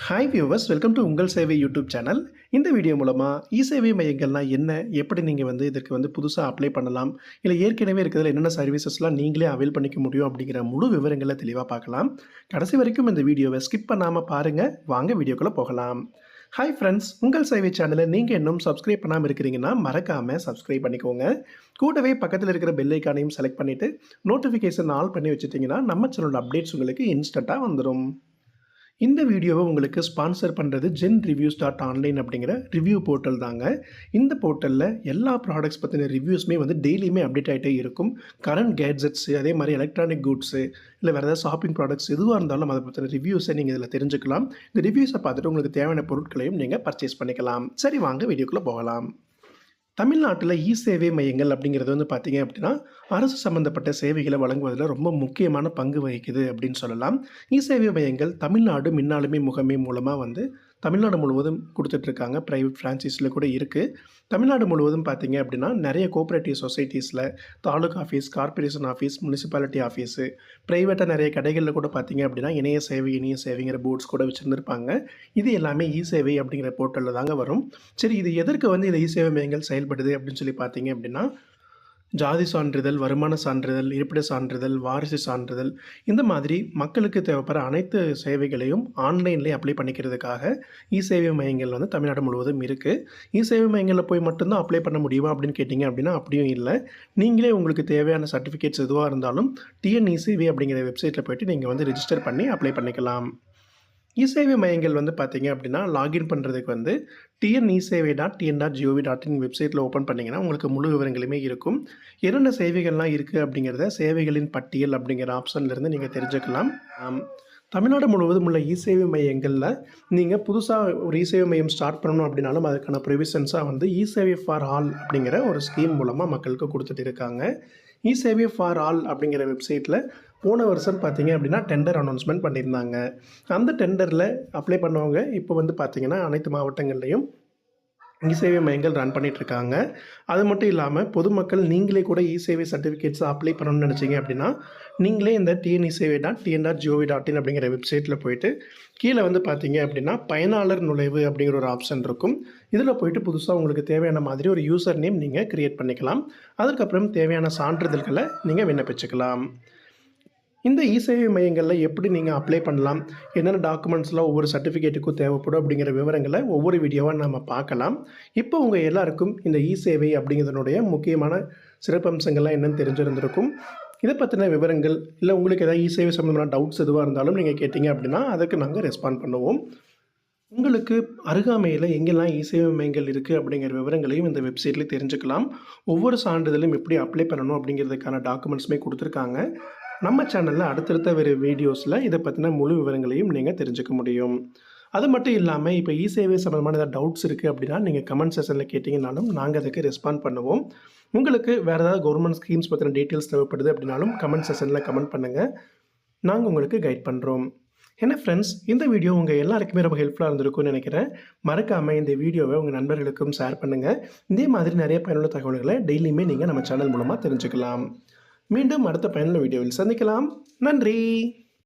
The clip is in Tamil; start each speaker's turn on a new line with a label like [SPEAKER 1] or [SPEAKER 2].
[SPEAKER 1] ஹாய் வியூவர்ஸ், வெல்கம் டு உங்கள் சேவை யூடியூப் சேனல். இந்த வீடியோ மூலமா இ-சேவை மையங்கள்னா என்ன? எப்படி நீங்க இதற்கு புதுசா அப்ளை பண்ணலாம்? இல்ல ஏற்கனவே இருக்கிறதுல என்னென்ன சர்வீசஸ்லாம் நீங்களே அவைல் பண்ணிக்க முடியும் அப்படிங்கிற முழு விவரங்கள தெளிவா பார்க்கலாம். கடைசி வரைக்கும் இந்த வீடியோவ ஸ்கிப் பண்ணாம பாருங்க. வாங்க வீடியோக்குள்ள போகலாம். ஹாய் ஃப்ரெண்ட்ஸ், உங்கள் சேவை சேனலை நீங்க இன்னும் சப்ஸ்கிரைப் பண்ணாம இருக்கிறீங்கன்னா மறக்காம சப்ஸ்கிரைப் பண்ணிக்கோங்க. கூடவே பக்கத்துல இருக்கிற பெல் ஐகானையும் செலக்ட் பண்ணிட்டு நோட்டிஃபிகேஷன் ஆல் பண்ணி வச்சுட்டீங்கன்னா நம்ம சேனலோட அப்டேட்ஸ் உங்களுக்கு இன்ஸ்டன்ட்டா வந்துரும். இந்த வீடியோவை உங்களுக்கு ஸ்பான்சர் பண்ணுறது GenReviews.online அப்படிங்கிற ரிவ்யூ போர்ட்டல் தாங்க. இந்த போர்ட்டலில் எல்லா ப்ராடக்ட்ஸ் பற்றின ரிவ்யூஸுமே டெய்லியுமே அப்டேட் ஆகிட்டே இருக்கும். கரண்ட் கேட்ஜெட்ஸு, அதே மாதிரி எலக்ட்ரானிக் குட்ஸு, இல்லை வேறு ஏதாவது ஷாப்பிங் ப்ராடக்ட்ஸ் எதுவாக இருந்தாலும் அதை பற்றின ரிவ்யூஸை நீங்கள் இதில் தெரிஞ்சுக்கலாம். இந்த ரிவ்யூஸை பார்த்துட்டு உங்களுக்கு தேவையான பொருட்களையும் நீங்கள் பர்ச்சேஸ் பண்ணிக்கலாம். சரி, வாங்க வீடியோக்குள்ளே போகலாம். தமிழ்நாட்டில் இ-சேவை மையங்கள் அப்படிங்கிறது பார்த்தீங்க அப்படின்னா, அரசு சம்மந்தப்பட்ட சேவைகளை வழங்குவதில் ரொம்ப முக்கியமான பங்கு வகிக்குது அப்படின்னு சொல்லலாம். இ-சேவை மையங்கள் தமிழ்நாடு மின்னாளுமை முகமை மூலமாக தமிழ்நாடு முழுவதும் கொடுத்துட்ருக்காங்க. ப்ரைவேட் ஃப்ரான்ச்சைஸில் கூட இருக்குது. தமிழ்நாடு முழுவதும் பார்த்தீங்க அப்படின்னா, நிறைய கோஆப்ரேட்டிவ் சொசைட்டிஸில் taluka office, corporation office, municipality office, ப்ரைவேட்டாக நிறைய கடைகளில் கூட பார்த்தீங்க அப்படின்னா, இணைய சேவைங்கிற போர்ட்ஸ் கூட வச்சுருந்துருப்பாங்க. இது எல்லாமே இ-சேவை அப்படிங்கிற போர்ட்டலில் தாங்க வரும். சரி, இது எதற்கு இந்த இ-சேவை மையங்கள் செயல்படுது அப்படின்னு சொல்லி பார்த்தீங்க அப்படின்னா, ஜாதி சான்றிதழ், வருமான சான்றிதழ், இருப்பிட சான்றிதழ், வாரிசு சான்றிதழ், இந்த மாதிரி மக்களுக்கு தேவைப்படுற அனைத்து சேவைகளையும் ஆன்லைன்லேயே அப்ளை பண்ணிக்கிறதுக்காக இ-சேவை மையங்கள் தமிழ்நாடு முழுவதும் இருக்குது. இ-சேவை மையங்களில் போய் மட்டும்தான் அப்ளை பண்ண முடியுமா அப்படின்னு கேட்டிங்க அப்படின்னா அப்படியும் இல்லை. நீங்களே உங்களுக்கு தேவையான சர்டிஃபிகேட்ஸ் எதுவாக இருந்தாலும் டிஎன்-இ-சேவை அப்படிங்கிற வெப்சைட்டில் போய்ட்டு நீங்கள் ரெஜிஸ்டர் பண்ணி அப்ளை பண்ணிக்கலாம். இ-சேவை மையங்கள் பார்த்தீங்க அப்படின்னா, லாகின் பண்ணுறதுக்கு tn-isevai.tn.gov.in வெப்சைட்டில் ஓப்பன் பண்ணிங்கன்னா உங்களுக்கு முழு விவரங்களுமே இருக்கும். என்னென்ன சேவைகள்லாம் இருக்குது அப்படிங்கிறத சேவைகளின் பட்டியல் அப்படிங்கிற ஆப்ஷன்லேருந்து நீங்கள் தெரிஞ்சுக்கலாம். தமிழ்நாடு முழுவதும் உள்ள இ-சேவை மையங்களில் நீங்கள் புதுசாக ஒரு இ-சேவை மையம் ஸ்டார்ட் பண்ணணும் அப்படின்னாலும் அதுக்கான ப்ரொவிஷன்ஸாக இ-சேவை ஃபார் ஆல் அப்படிங்கிற ஒரு ஸ்கீம் மூலமாக மக்களுக்கு கொடுத்துட்டு இருக்காங்க. இ-சேவை ஃபார் ஆல் அப்படிங்கிற வெப்சைட்டில் போன வருஷம் பார்த்தீங்க அப்படின்னா டெண்டர் அனௌன்ஸ்மெண்ட் பண்ணியிருந்தாங்க. அந்த டெண்டரில் அப்ளை பண்ணவங்க இப்போ பார்த்தீங்கன்னா அனைத்து மாவட்டங்கள்லேயும் இ-சேவை மையங்கள் ரன் பண்ணிகிட்ருக்காங்க. அது மட்டும் இல்லாமல் பொதுமக்கள் நீங்களே கூட இ-சேவை சர்டிஃபிகேட்ஸ் அப்ளை பண்ணணும்னு நினச்சிங்க அப்படின்னா, நீங்களே இந்த tn-isevai.tn.gov.in அப்படிங்கிற வெப்சைட்டில் போய்ட்டு கீழே பார்த்தீங்க அப்படின்னா பயனாளர் நுழைவு அப்படிங்கிற ஒரு ஆப்ஷன் இருக்கும். இதில் போய்ட்டு புதுசாக உங்களுக்கு தேவையான மாதிரி ஒரு யூசர் நேம் நீங்கள் க்ரியேட் பண்ணிக்கலாம். அதுக்கப்புறம் தேவையான சான்றிதழ்களை நீங்கள் விண்ணப்பிச்சுக்கலாம். இந்த இ-சேவை மையங்களில் எப்படி நீங்கள் அப்ளை பண்ணலாம், என்னென்ன டாக்குமெண்ட்ஸ்லாம் ஒவ்வொரு சர்டிஃபிகேட்டுக்கும் தேவைப்படும் அப்படிங்கிற விவரங்களை ஒவ்வொரு வீடியோவாக நம்ம பார்க்கலாம். இப்போ உங்கள் எல்லாருக்கும் இந்த இ-சேவை அப்படிங்கிறதுனுடைய முக்கியமான சிறப்பம்சங்கள்லாம் என்னென்னு தெரிஞ்சிருந்திருக்கும். இதை பற்றின விவரங்கள் இல்லை உங்களுக்கு ஏதாவது இ-சேவை சம்மந்தமான டவுட்ஸ் எதுவாக இருந்தாலும் நீங்கள் கேட்டிங்க அப்படின்னா அதுக்கு நாங்கள் ரெஸ்பாண்ட் பண்ணுவோம். உங்களுக்கு அருகாமையில் எங்கெல்லாம் இ-சேவை மையங்கள் இருக்குது அப்படிங்கிற விவரங்களையும் இந்த வெப்சைட்லேயே தெரிஞ்சுக்கலாம். ஒவ்வொரு சான்றிதழும் எப்படி அப்ளை பண்ணணும் அப்படிங்கிறதுக்கான டாக்குமெண்ட்ஸுமே கொடுத்துருக்காங்க. நம்ம சேனலில் அடுத்தடுத்த வேறு வீடியோஸில் இதை பற்றின முழு விவரங்களையும் நீங்கள் தெரிஞ்சுக்க முடியும். அது மட்டும் இல்லாமல் இப்போ இ-சேவை சம்மந்தமான ஏதாவது டவுட்ஸ் இருக்குது அப்படின்னா நீங்கள் கமெண்ட் செக்ஷனில் கேட்டிங்கனாலும் நாங்கள் அதுக்கு ரெஸ்பாண்ட் பண்ணுவோம். உங்களுக்கு வேறு ஏதாவது கவர்மெண்ட் ஸ்கீம்ஸ் பற்றின டீட்டெயில்ஸ் தேவைப்படுது அப்படின்னாலும் கமெண்ட் செக்ஷனில் கமெண்ட் பண்ணுங்கள். நாங்கள் உங்களுக்கு கைட் பண்ணுறோம். என்ன ஃப்ரெண்ட்ஸ், இந்த வீடியோ உங்கள் எல்லாருக்குமே ரொம்ப ஹெல்ப்ஃபுல்லாக இருந்திருக்கும்னு நினைக்கிறேன். மறக்காமல் இந்த வீடியோவை உங்கள் நண்பர்களுக்கும் ஷேர் பண்ணுங்கள். இதே மாதிரி நிறைய பயனுள்ள தகவல்களை டெய்லியுமே நீங்கள் நம்ம சேனல் மூலமாக தெரிஞ்சுக்கலாம். மீண்டும் அடுத்த பயனுள்ள வீடியோவில் சந்திக்கலாம். நன்றி.